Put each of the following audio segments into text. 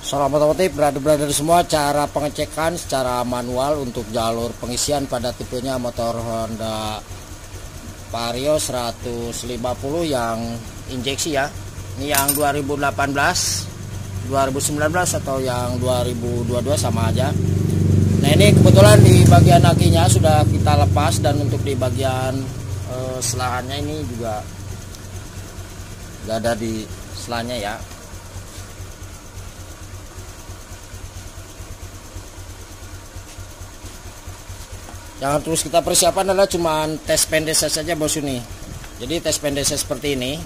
Salam otomotif, brother-brother semua. Cara pengecekan secara manual untuk jalur pengisian pada tipenya motor Honda Vario 150 yang injeksi ya. Ini yang 2018, 2019 atau yang 2022 sama aja. Nah, ini kebetulan di bagian akinya sudah kita lepas, dan untuk di bagian selahannya ini juga gak ada di selahannya ya. Yang terus kita persiapan adalah cuman tes pendeses saja bos ini. Jadi tes pendeses seperti ini,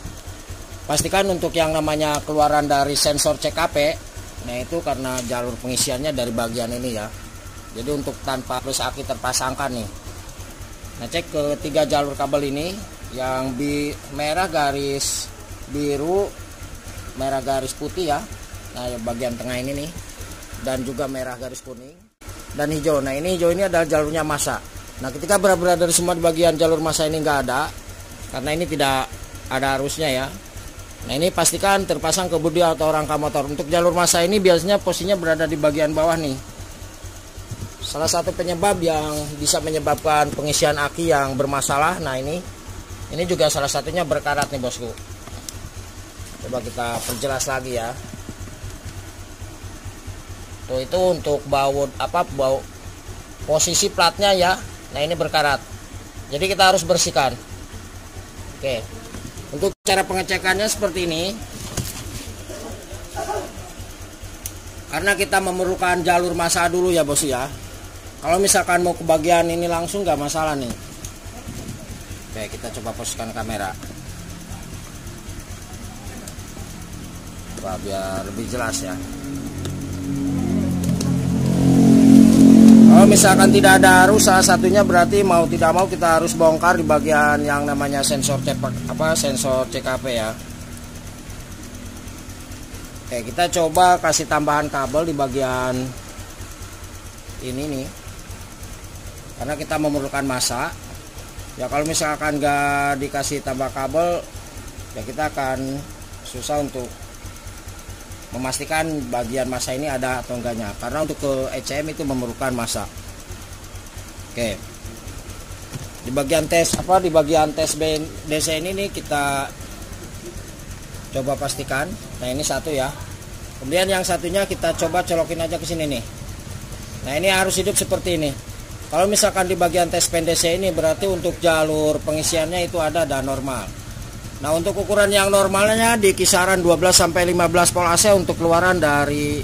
pastikan untuk yang namanya keluaran dari sensor CKP, nah itu karena jalur pengisiannya dari bagian ini ya. Jadi untuk tanpa plus aki terpasangkan nih. Nah, cek ke 3 jalur kabel ini, yang merah garis biru, merah garis putih ya. Nah, bagian tengah ini nih, dan juga merah garis kuning dan hijau. Nah, ini hijau ini adalah jalurnya massa. Nah, ketika berada di semua di bagian jalur massa ini nggak ada, karena ini tidak ada arusnya ya. Nah, ini pastikan terpasang kebodi atau rangka motor. Untuk jalur massa ini biasanya posisinya berada di bagian bawah nih. Salah satu penyebab yang bisa menyebabkan pengisian aki yang bermasalah. Nah, ini juga salah satunya berkarat nih bosku. Coba kita perjelas lagi ya. Itu untuk bau posisi platnya ya. Nah, ini berkarat, jadi kita harus bersihkan. Oke, untuk cara pengecekannya seperti ini. Karena kita memerlukan jalur massa dulu ya bos ya. Kalau misalkan mau ke bagian ini langsung nggak masalah nih. Oke, kita coba posisikan kamera biar lebih jelas ya. Kalau misalkan tidak ada arus, salah satunya berarti mau tidak mau kita harus bongkar di bagian yang namanya sensor CKP ya. Oke, kita coba kasih tambahan kabel di bagian ini nih, karena kita memerlukan massa ya. Kalau misalkan nggak dikasih tambah kabel ya, kita akan susah untuk memastikan bagian massa ini ada atau enggaknya, karena untuk ke ECM itu memerlukan massa. Oke, di bagian tes DC ini nih kita coba pastikan. Nah, ini satu ya, kemudian yang satunya kita coba colokin aja ke sini nih. Nah, ini harus hidup seperti ini. Kalau misalkan di bagian tes DC ini berarti untuk jalur pengisiannya itu ada dan normal. Nah, untuk ukuran yang normalnya di kisaran 12 sampai 15 volt AC untuk keluaran dari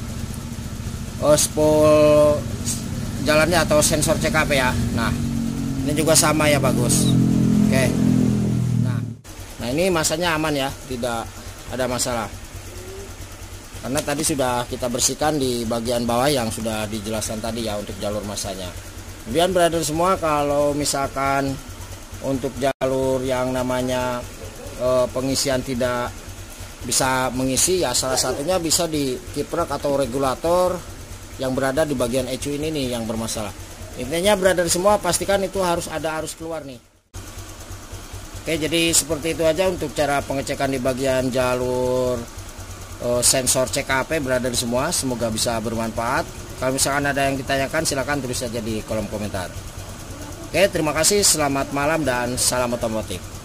spool jalannya atau sensor CKP ya. Nah, ini juga sama ya, bagus. Oke. Nah, ini masanya aman ya, tidak ada masalah. Karena tadi sudah kita bersihkan di bagian bawah yang sudah dijelaskan tadi ya untuk jalur masanya. Kemudian brother semua, kalau misalkan untuk jalur yang namanya pengisian tidak bisa mengisi ya, salah satunya bisa di kiprok atau regulator yang berada di bagian ECU ini nih yang bermasalah. Intinya brother semua, pastikan itu harus ada arus keluar nih. Oke, jadi seperti itu aja untuk cara pengecekan di bagian jalur sensor CKP brother semua. Semoga bisa bermanfaat. Kalau misalkan ada yang ditanyakan, silahkan tulis saja di kolom komentar. Oke, terima kasih, selamat malam dan salam otomotif.